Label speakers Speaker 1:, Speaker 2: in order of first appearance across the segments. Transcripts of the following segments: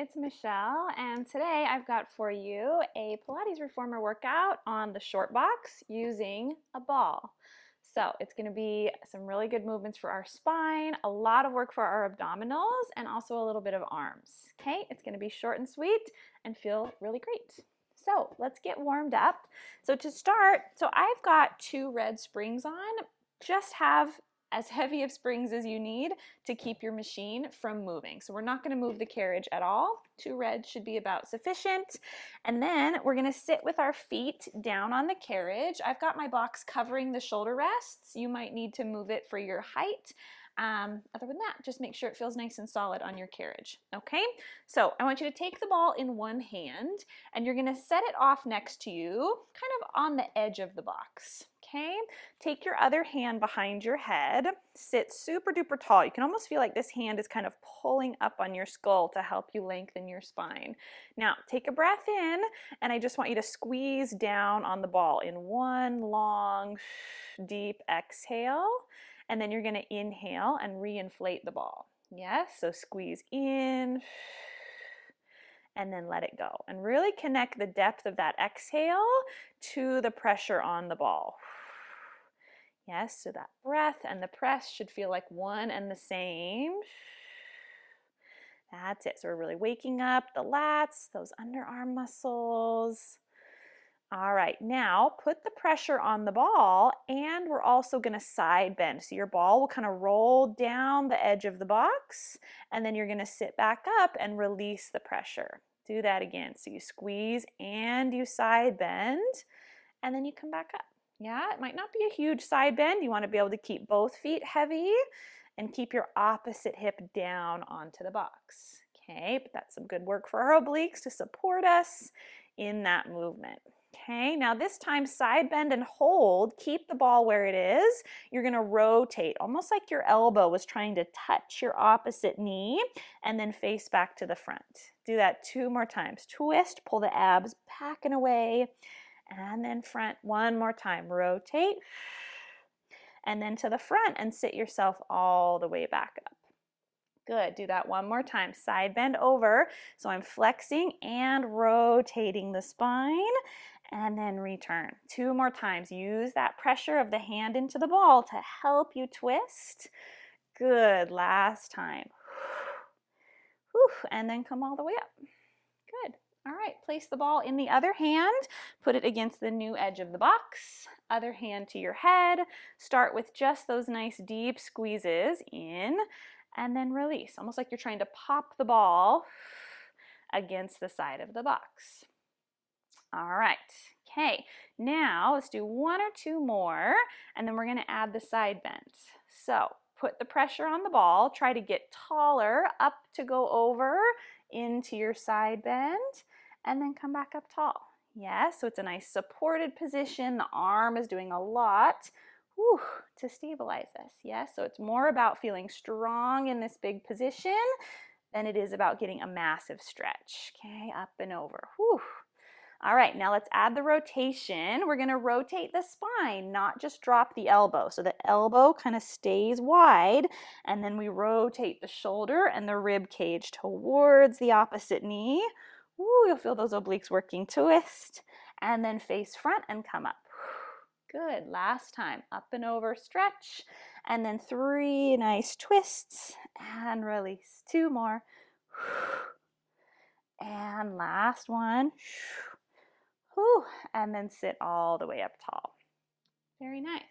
Speaker 1: it's Michelle, and today I've got for you a Pilates reformer workout on the short box using a ball. So it's going to be some really good movements for our spine, a lot of work for our abdominals, and also a little bit of arms. Okay, it's going to be short and sweet and feel really great. So let's get warmed up. So to start, I've got 2 red springs on. Just have as heavy of springs as you need to keep your machine from moving. So we're not going to move the carriage at all. 2 reds should be about sufficient. And then we're going to sit with our feet down on the carriage. I've got my box covering the shoulder rests. You might need to move it for your height. Other than that, just make sure it feels nice and solid on your carriage. Okay, so I want you to take the ball in one hand and you're going to set it off next to you, kind of on the edge of the box. Okay, take your other hand behind your head, sit super duper tall. You can almost feel like this hand is kind of pulling up on your skull to help you lengthen your spine. Now take a breath in and I just want you to squeeze down on the ball in one long deep exhale, and then you're going to inhale and reinflate the ball. Yes, so squeeze in and then let it go, and really connect the depth of that exhale to the pressure on the ball. Yes, so that breath and the press should feel like one and the same. That's it. So we're really waking up the lats, those underarm muscles. All right, now put the pressure on the ball, and we're also going to side bend. So your ball will kind of roll down the edge of the box, and then you're going to sit back up and release the pressure. Do that again. So you squeeze and you side bend, and then you come back up. Yeah, it might not be a huge side bend. You want to be able to keep both feet heavy and keep your opposite hip down onto the box. Okay, but that's some good work for our obliques to support us in that movement. Okay, now this time side bend and hold. Keep the ball where it is. You're going to rotate, almost like your elbow was trying to touch your opposite knee, and then face back to the front. Do that 2 more times. Twist, pull the abs back and away, and then front one more time. Rotate, and then to the front and sit yourself all the way back up. Good. Do that one more time. Side bend over. So I'm flexing and rotating the spine, and then return. 2 more times. Use that pressure of the hand into the ball to help you twist. Good. Last time. Whew. And then come all the way up. Good. All right, place the ball in the other hand, put it against the new edge of the box, other hand to your head. Start with just those nice deep squeezes in, and then release, almost like you're trying to pop the ball against the side of the box. All right, okay, now let's do 1 or 2 more, and then we're going to add the side bends. So put the pressure on the ball, try to get taller, up to go over into your side bend, and then come back up tall. Yes, so it's a nice supported position. The arm is doing a lot to stabilize us. Yes, so it's more about feeling strong in this big position than it is about getting a massive stretch. Okay, up and over. All right, now let's add the rotation. We're going to rotate the spine, not just drop the elbow. So the elbow kind of stays wide, and then we rotate the shoulder and the rib cage towards the opposite knee. You'll feel those obliques working. Twist, and then face front and come up. Good. Last time. Up and over, stretch, and then 3 nice twists, and release. 2 more. And last one. And then sit all the way up tall. Very nice.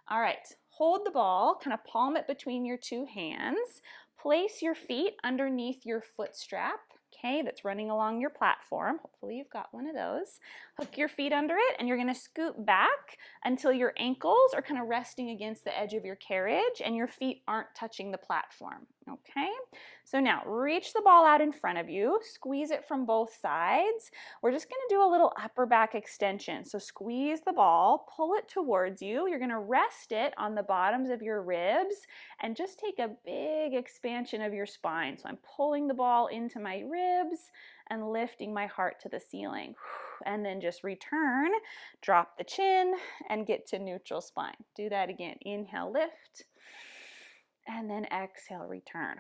Speaker 1: All right, hold the ball, kind of palm it between your 2 hands. Place your feet underneath your foot strap, okay, that's running along your platform. Hopefully you've got one of those. Hook your feet under it, and you're going to scoot back until your ankles are kind of resting against the edge of your carriage and your feet aren't touching the platform. Okay, so now reach the ball out in front of you, squeeze it from both sides. We're just going to do a little upper back extension. So squeeze the ball, pull it towards you. You're going to rest it on the bottoms of your ribs and just take a big expansion of your spine. So I'm pulling the ball into my ribs and lifting my heart to the ceiling. And then just return, drop the chin, and get to neutral spine. Do that again. Inhale, lift. And then exhale, return.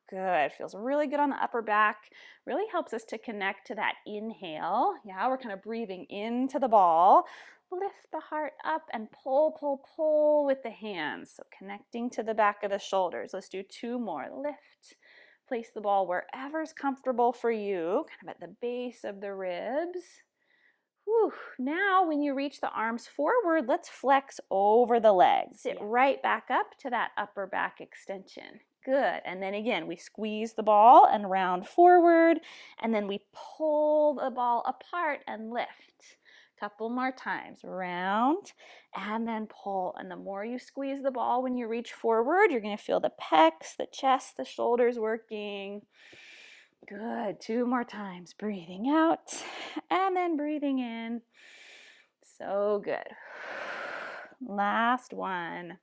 Speaker 1: Good. Feels really good on the upper back. Really helps us to connect to that inhale. Yeah, we're kind of breathing into the ball. Lift the heart up and pull, pull, pull with the hands. So connecting to the back of the shoulders. Let's do 2 more. Lift. Place the ball wherever's comfortable for you, kind of at the base of the ribs. Whew. Now, when you reach the arms forward, let's flex over the legs. Sit right back up to that upper back extension. Good. And then again, we squeeze the ball and round forward, and then we pull the ball apart and lift. Couple more times. Round and then pull. And the more you squeeze the ball when you reach forward, you're going to feel the pecs, the chest, the shoulders working. Good. 2 more times. Breathing out and then breathing in. So good. Last one.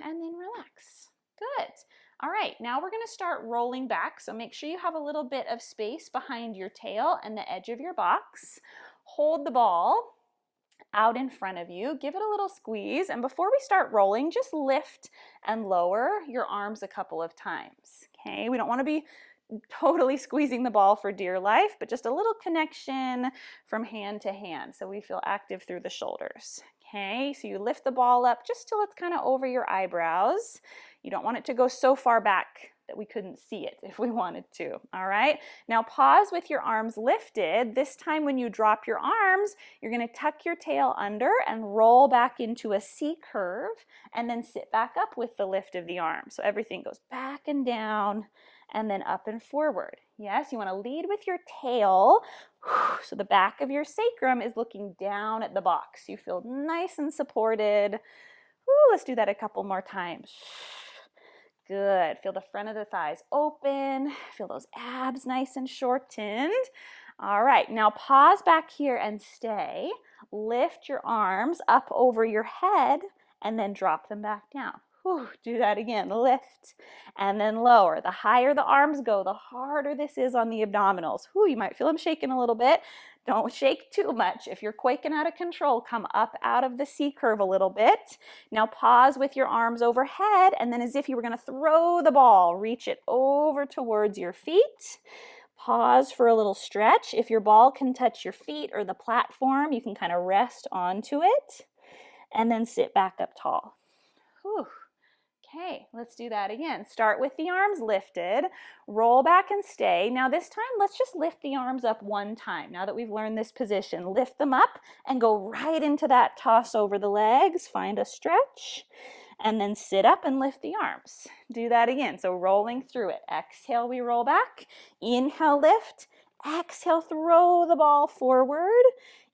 Speaker 1: And then relax. Good. All right, now we're going to start rolling back. So make sure you have a little bit of space behind your tail and the edge of your box. Hold the ball out in front of you. Give it a little squeeze. And before we start rolling, just lift and lower your arms a couple of times. Okay, we don't want to be totally squeezing the ball for dear life, but just a little connection from hand to hand so we feel active through the shoulders. Okay, so you lift the ball up just till it's kind of over your eyebrows. You don't want it to go so far back that we couldn't see it if we wanted to. All right, now pause with your arms lifted. This time when you drop your arms, you're going to tuck your tail under and roll back into a C curve and then sit back up with the lift of the arm. So everything goes back and down and then up and forward. Yes, you want to lead with your tail. So the back of your sacrum is looking down at the box. You feel nice and supported. Let's do that a couple more times. Good. Feel the front of the thighs open. Feel those abs nice and shortened. All right, now pause back here and stay. Lift your arms up over your head and then drop them back down. Do that again. Lift and then lower. The higher the arms go, the harder this is on the abdominals. You might feel them shaking a little bit. Don't shake too much. If you're quaking out of control, come up out of the C curve a little bit. Now pause with your arms overhead, and then as if you were going to throw the ball, reach it over towards your feet. Pause for a little stretch. If your ball can touch your feet or the platform, you can kind of rest onto it and then sit back up tall. Okay, let's do that again. Start with the arms lifted, roll back and stay. Now this time, let's just lift the arms up one time. Now that we've learned this position, lift them up and go right into that toss over the legs. Find a stretch and then sit up and lift the arms. Do that again. So rolling through it. Exhale, we roll back. Inhale, lift. Exhale, throw the ball forward.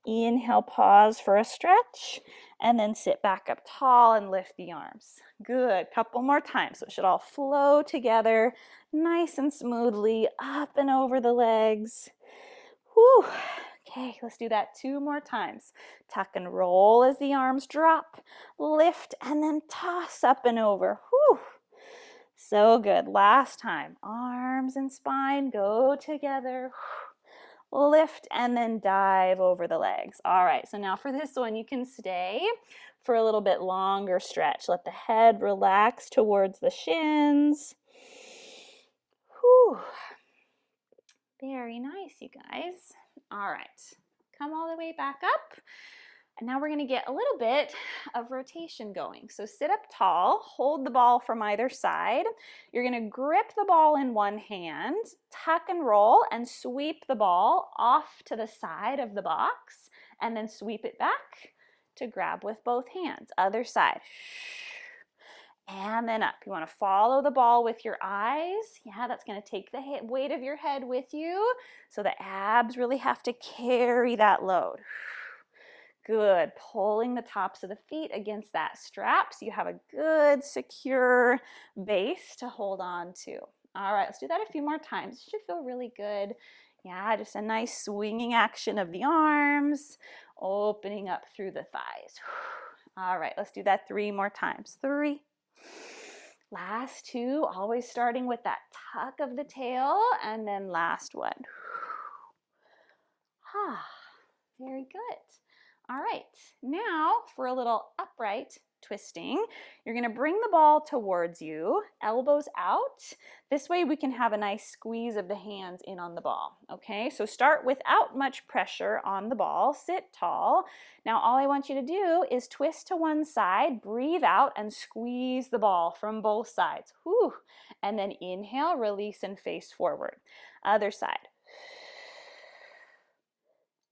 Speaker 1: Inhale, pause for a stretch, and then sit back up tall and lift the arms. Good. Couple more times. So it should all flow together nice and smoothly up and over the legs. Okay, let's do that 2 more times. Tuck and roll as the arms drop. Lift and then toss up and over. So good. Last time. Arms and spine go together. Lift and then dive over the legs. All right, so now for this one, you can stay for a little bit longer stretch. Let the head relax towards the shins. Very nice, you guys. All right, come all the way back up. And now we're going to get a little bit of rotation going. So sit up tall, hold the ball from either side. You're going to grip the ball in one hand, tuck and roll, and sweep the ball off to the side of the box, and then sweep it back to grab with both hands. Other side. And then up. You want to follow the ball with your eyes. Yeah, that's going to take the weight of your head with you. So the abs really have to carry that load. Good. Pulling the tops of the feet against that strap so you have a good, secure base to hold on to. All right, let's do that a few more times. It should feel really good. Yeah, just a nice swinging action of the arms, opening up through the thighs. All right, let's do that 3 more times. 3. Last 2, always starting with that tuck of the tail, and then last one. Very good. All right, now for a little upright twisting. You're going to bring the ball towards you, elbows out. This way we can have a nice squeeze of the hands in on the ball. Okay, so start without much pressure on the ball. Sit tall. Now all I want you to do is twist to one side, breathe out, and squeeze the ball from both sides. Whew. And then inhale, release, and face forward. Other side.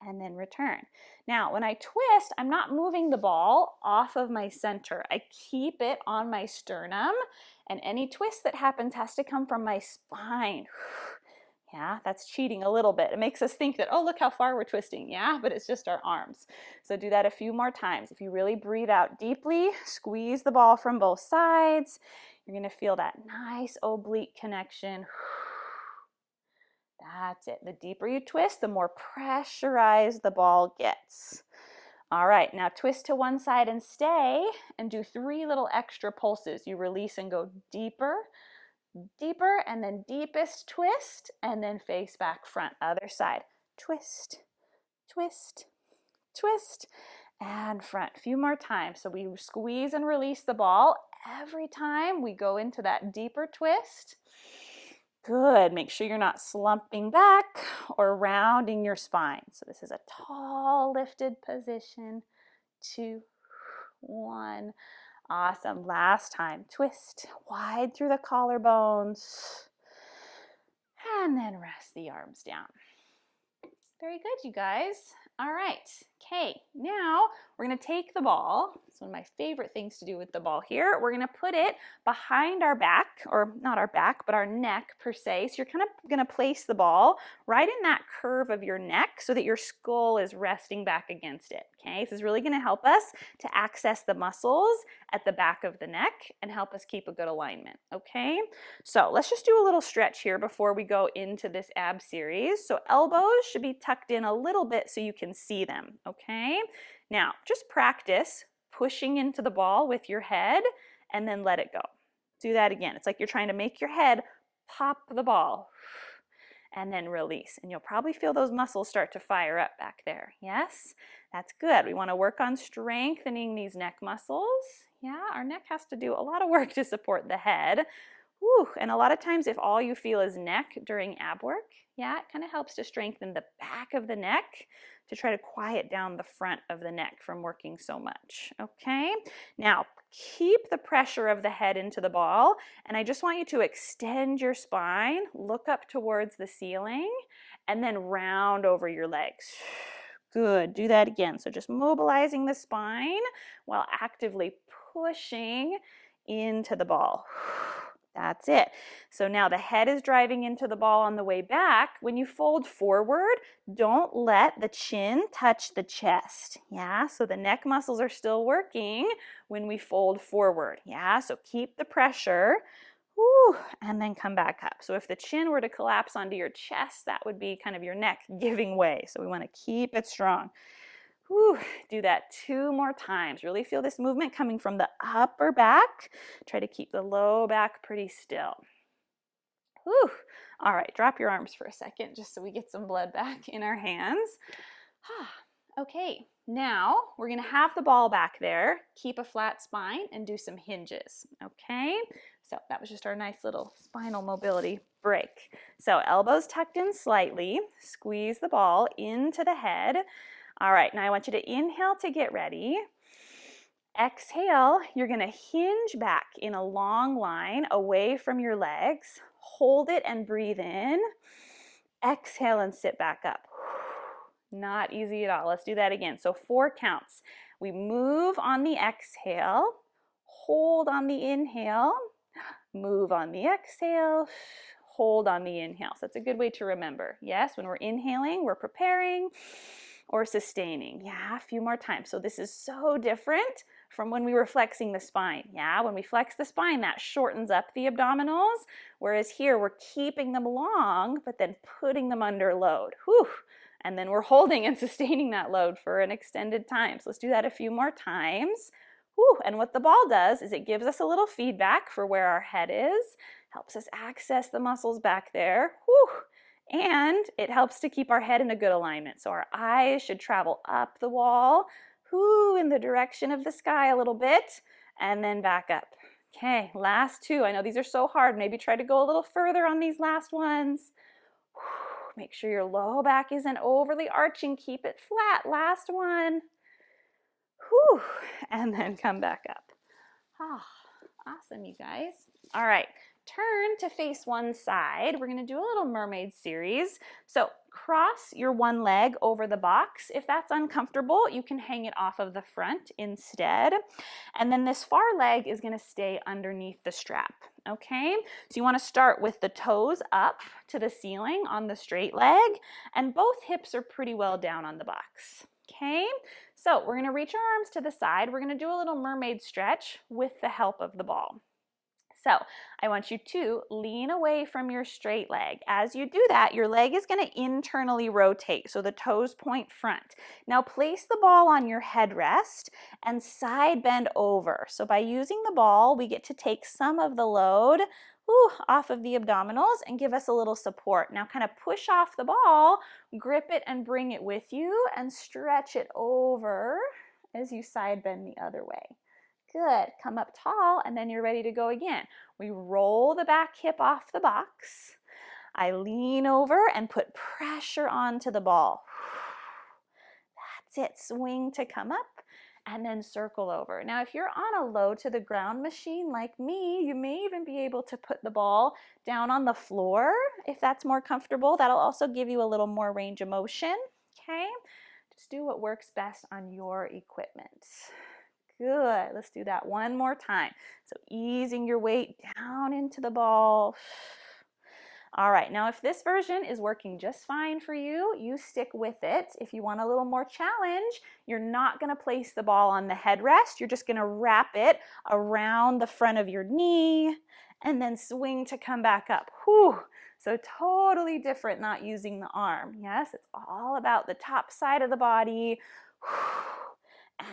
Speaker 1: And then return. Now, when I twist, I'm not moving the ball off of my center. I keep it on my sternum, and any twist that happens has to come from my spine. Yeah, that's cheating a little bit. It makes us think that, oh, look how far we're twisting. Yeah, but it's just our arms. So do that a few more times. If you really breathe out deeply, squeeze the ball from both sides. You're going to feel that nice oblique connection. That's it. The deeper you twist, the more pressurized the ball gets. All right, now twist to one side and stay, and do 3 little extra pulses. You release and go deeper, deeper, and then deepest twist, and then face back front. Other side. Twist, twist, twist, and front. A few more times. So we squeeze and release the ball every time we go into that deeper twist. Good. Make sure you're not slumping back or rounding your spine. So this is a tall lifted position. 2, 1. Awesome. Last time. Twist wide through the collarbones. And then rest the arms down. Very good, you guys. All right. Okay, now we're going to take the ball. It's one of my favorite things to do with the ball here. We're going to put it behind our back, or not our back, but our neck per se. So you're kind of going to place the ball right in that curve of your neck so that your skull is resting back against it. Okay, this is really going to help us to access the muscles at the back of the neck and help us keep a good alignment. Okay, so let's just do a little stretch here before we go into this ab series. So elbows should be tucked in a little bit so you can see them. Okay, now just practice pushing into the ball with your head and then let it go. Do that again. It's like you're trying to make your head pop the ball and then release. And you'll probably feel those muscles start to fire up back there. Yes, that's good. We want to work on strengthening these neck muscles. Yeah, our neck has to do a lot of work to support the head. Whew. And a lot of times if all you feel is neck during ab work, yeah, it kind of helps to strengthen the back of the neck to try to quiet down the front of the neck from working so much. Okay, now keep the pressure of the head into the ball, and I just want you to extend your spine, look up towards the ceiling, and then round over your legs. Good, do that again. So just mobilizing the spine while actively pushing into the ball. That's it. So now the head is driving into the ball on the way back. When you fold forward, don't let the chin touch the chest. Yeah, so the neck muscles are still working when we fold forward. Yeah, so keep the pressure. Woo, and then come back up. So if the chin were to collapse onto your chest, that would be kind of your neck giving way. So we want to keep it strong. Whew. Do that 2 more times. Really feel this movement coming from the upper back. Try to keep the low back pretty still. Whew. All right, drop your arms for a second just so we get some blood back in our hands. Okay, now we're going to have the ball back there, keep a flat spine, and do some hinges. Okay, so that was just our nice little spinal mobility break. So elbows tucked in slightly, squeeze the ball into the head. All right, now I want you to inhale to get ready. Exhale, you're going to hinge back in a long line away from your legs. Hold it and breathe in. Exhale and sit back up. Not easy at all. Let's do that again. So 4 counts. We move on the exhale, hold on the inhale, move on the exhale, hold on the inhale. So that's a good way to remember. Yes, when we're inhaling, we're preparing or sustaining. Yeah, a few more times. So this is so different from when we were flexing the spine. Yeah, when we flex the spine, that shortens up the abdominals, whereas here we're keeping them long, but then putting them under load. Whew. And then we're holding and sustaining that load for an extended time. So let's do that a few more times. Whew. And what the ball does is it gives us a little feedback for where our head is, helps us access the muscles back there. Whew. And it helps to keep our head in a good alignment. So our eyes should travel up the wall, in the direction of the sky a little bit, and then back up. Okay, last two. I know these are so hard. Maybe try to go a little further on these last ones. Make sure your low back isn't overly arching. Keep it flat. Last one. Whew. And then come back up. Ah, awesome, you guys. All right, turn to face one side. We're gonna do a little mermaid series. So cross your one leg over the box. If that's uncomfortable, you can hang it off of the front instead. And then this far leg is gonna stay underneath the strap, okay? So you wanna start with the toes up to the ceiling on the straight leg, and both hips are pretty well down on the box, okay? So we're gonna reach our arms to the side. We're gonna do a little mermaid stretch with the help of the ball. So I want you to lean away from your straight leg. As you do that, your leg is gonna internally rotate, so the toes point front. Now place the ball on your headrest and side bend over. So by using the ball, we get to take some of the load off of the abdominals and give us a little support. Now kind of push off the ball, grip it and bring it with you and stretch it over as you side bend the other way. Good, come up tall and then you're ready to go again. We roll the back hip off the box. I lean over and put pressure onto the ball. That's it, swing to come up and then circle over. Now, if you're on a low to the ground machine like me, you may even be able to put the ball down on the floor if that's more comfortable. That'll also give you a little more range of motion, okay? Just do what works best on your equipment. Good, let's do that one more time. So easing your weight down into the ball. All right, now if this version is working just fine for you, you stick with it. If you want a little more challenge, you're not gonna place the ball on the headrest. You're just gonna wrap it around the front of your knee and then swing to come back up. Whew. So totally different not using the arm. Yes, it's all about the top side of the body.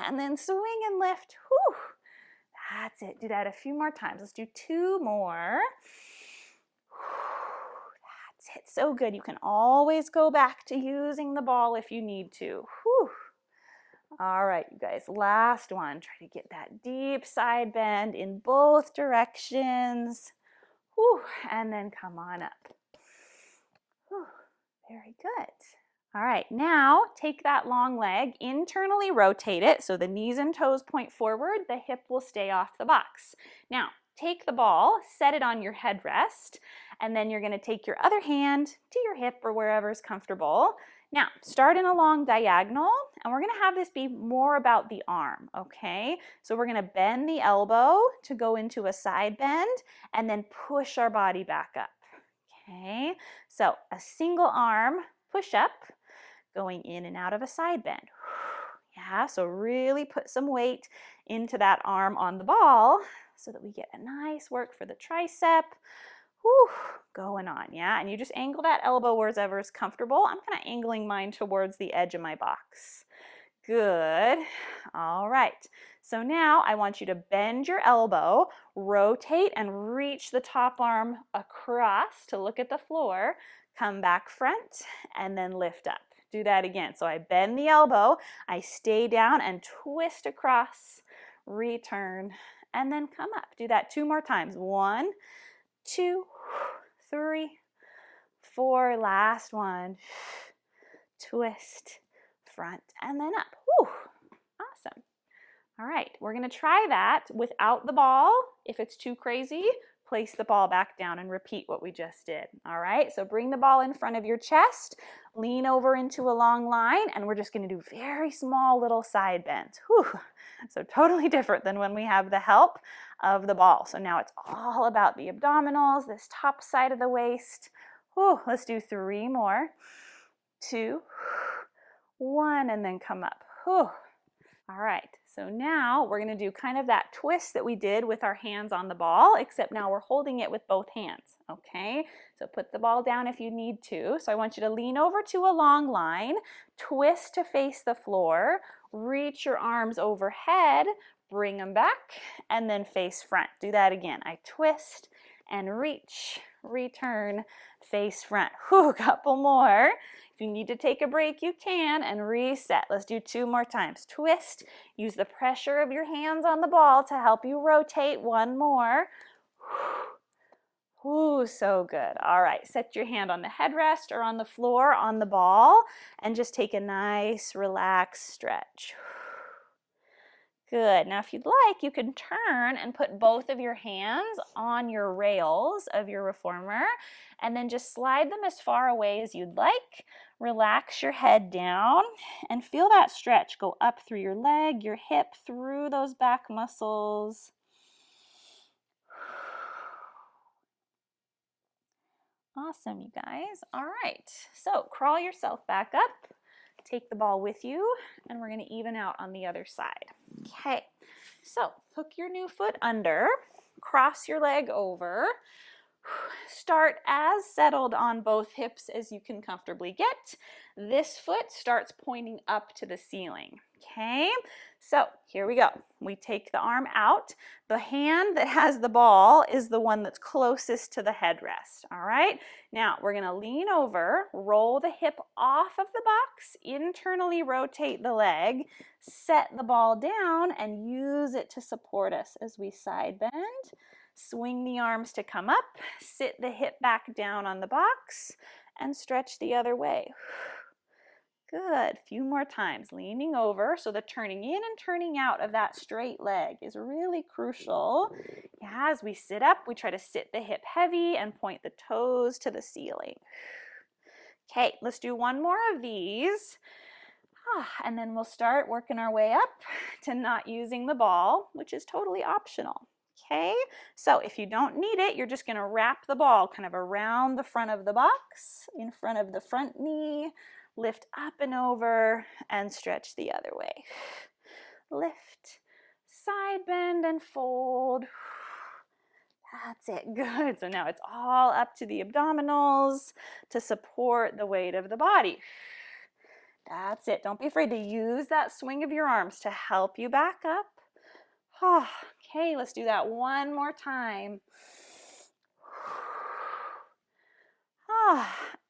Speaker 1: And then swing and lift. Whew. That's it. Do that a few more times. Let's do two more. That's it. So good. You can always go back to using the ball if you need to. Whew. All right, you guys. Last one. Try to get that deep side bend in both directions. Whew. And then come on up. Whew. Very good. All right, now take that long leg, internally rotate it so the knees and toes point forward, the hip will stay off the box. Now, take the ball, set it on your headrest, and then you're gonna take your other hand to your hip or wherever's comfortable. Now, start in a long diagonal, and we're gonna have this be more about the arm, okay? So we're gonna bend the elbow to go into a side bend, and then push our body back up, okay? So a single arm push up, going in and out of a side bend. Yeah, so really put some weight into that arm on the ball so that we get a nice work for the tricep. Whew, going on, yeah? And you just angle that elbow wherever is comfortable. I'm kind of angling mine towards the edge of my box. Good. All right. So now I want you to bend your elbow, rotate and reach the top arm across to look at the floor, come back front, and then lift up. Do that again. So I bend the elbow, I stay down and twist across, return, and then come up. Do that two more times. 1, 2, 3, 4. Last one. Twist, front, and then up. Whew. Awesome. All right, we're gonna try that without the ball. If it's too crazy, place the ball back down and repeat what we just did. All right, so bring the ball in front of your chest, lean over into a long line, and we're just gonna do very small little side bends. Whew. So totally different than when we have the help of the ball. So now it's all about the abdominals, this top side of the waist. Whew. Let's do 3 more. 2, 1, and then come up. Whew. All right, so now we're gonna do kind of that twist that we did with our hands on the ball, except now we're holding it with both hands, okay? So put the ball down if you need to. So I want you to lean over to a long line, twist to face the floor, reach your arms overhead, bring them back, and then face front. Do that again. I twist and reach, return, face front. Whew, couple more. If If you need to take a break, you can, and reset. Let's do 2 more times. Twist. Use the pressure of your hands on the ball to help you rotate. 1 more. Ooh, so good. All right, set your hand on the headrest or on the floor on the ball and just take a nice relaxed stretch. Good. Now, if you'd like, you can turn and put both of your hands on your rails of your reformer and then just slide them as far away as you'd like. Relax your head down and feel that stretch go up through your leg, your hip, through those back muscles. Awesome, you guys. All right, so crawl yourself back up, take the ball with you, and we're going to even out on the other side. Okay, so hook your new foot under, cross your leg over, start as settled on both hips as you can comfortably get. This foot starts pointing up to the ceiling. Okay, so here we go. We take the arm out. The hand that has the ball is the one that's closest to the headrest. All right, now we're going to lean over, roll the hip off of the box, internally rotate the leg, set the ball down, and use it to support us as we side bend. Swing the arms to come up, sit the hip back down on the box, and stretch the other way. Good. Few more times. Leaning over, so the turning in and turning out of that straight leg is really crucial. As we sit up, we try to sit the hip heavy and point the toes to the ceiling. Okay, let's do 1 more of these. And then we'll start working our way up to not using the ball, which is totally optional. Okay, so if you don't need it, you're just going to wrap the ball kind of around the front of the box, in front of the front knee, lift up and over, and stretch the other way. Lift, side bend, and fold. That's it. Good. So now it's all up to the abdominals to support the weight of the body. That's it. Don't be afraid to use that swing of your arms to help you back up. Okay, let's do that 1 more time.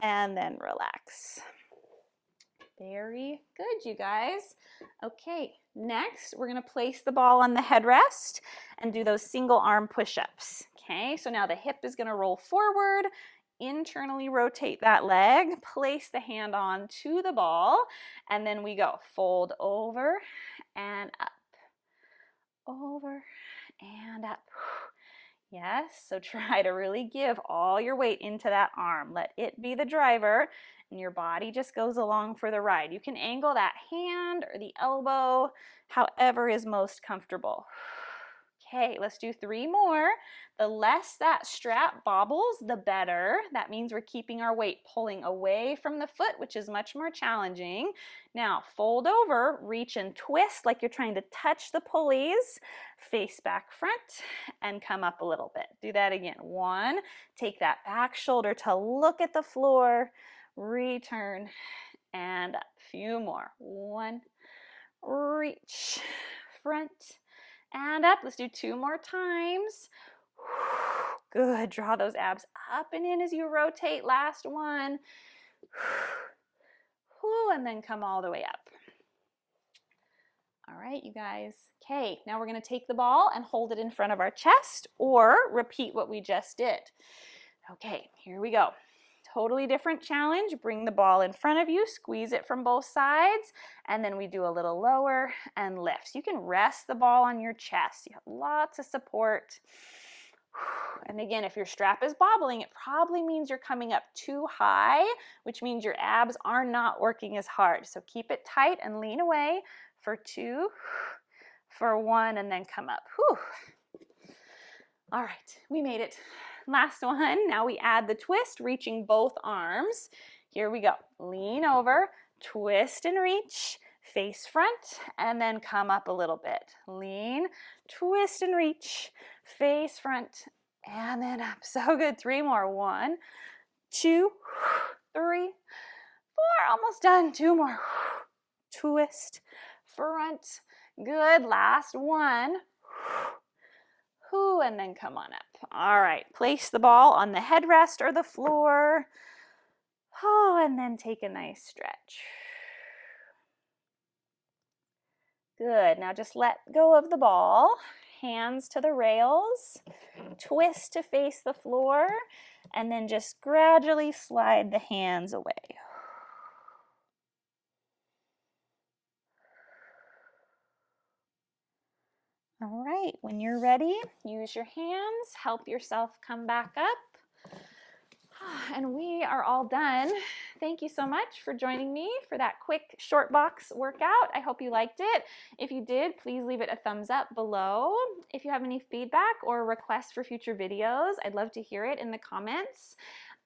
Speaker 1: And then relax. Very good, you guys. Okay, next we're going to place the ball on the headrest and do those single arm push-ups. Okay, so now the hip is going to roll forward, internally rotate that leg, place the hand on to the ball, and then we go fold over and up, over and up. Yes, so try to really give all your weight into that arm. Let it be the driver, and your body just goes along for the ride. You can angle that hand or the elbow, however is most comfortable. Okay, let's do 3 more. The less that strap bobbles, the better. That means we're keeping our weight pulling away from the foot, which is much more challenging. Now, fold over, reach and twist like you're trying to touch the pulleys. Face back front and come up a little bit. Do that again. 1, take that back shoulder to look at the floor, return, and up. Few more. 1, reach, front, and up. Let's do 2 more times. Good. Draw those abs up and in as you rotate. Last one. And then come all the way up. All right, you guys. Okay, now we're going to take the ball and hold it in front of our chest or repeat what we just did. Okay, here we go. Totally different challenge. Bring the ball in front of you, squeeze it from both sides, and then we do a little lower and lift. So you can rest the ball on your chest. You have lots of support. And again, if your strap is bobbling, it probably means you're coming up too high, which means your abs are not working as hard. So keep it tight and lean away for 2, for 1, and then come up. All right, we made it. Last one. Now we add the twist, reaching both arms. Here we go. Lean over, twist and reach, face front, and then come up a little bit. Lean, twist and reach, face front, and then up. So good. 3 more. 1, 2, 3, 4. Almost done. 2 more. Twist, front. Good. Last one. And then come on up. All right. Place the ball on the headrest or the floor. Oh, and then take a nice stretch. Good. Now just let go of the ball. Hands to the rails. Twist to face the floor. And then just gradually slide the hands away. All right, when you're ready, use your hands, help yourself come back up. And we are all done. Thank you so much for joining me for that quick short box workout. I hope you liked it. If you did, please leave it a thumbs up below. If you have any feedback or requests for future videos, I'd love to hear it in the comments.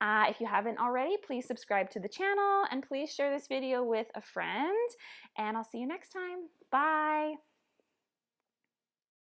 Speaker 1: If you haven't already, please subscribe to the channel and please share this video with a friend. And I'll see you next time. Bye.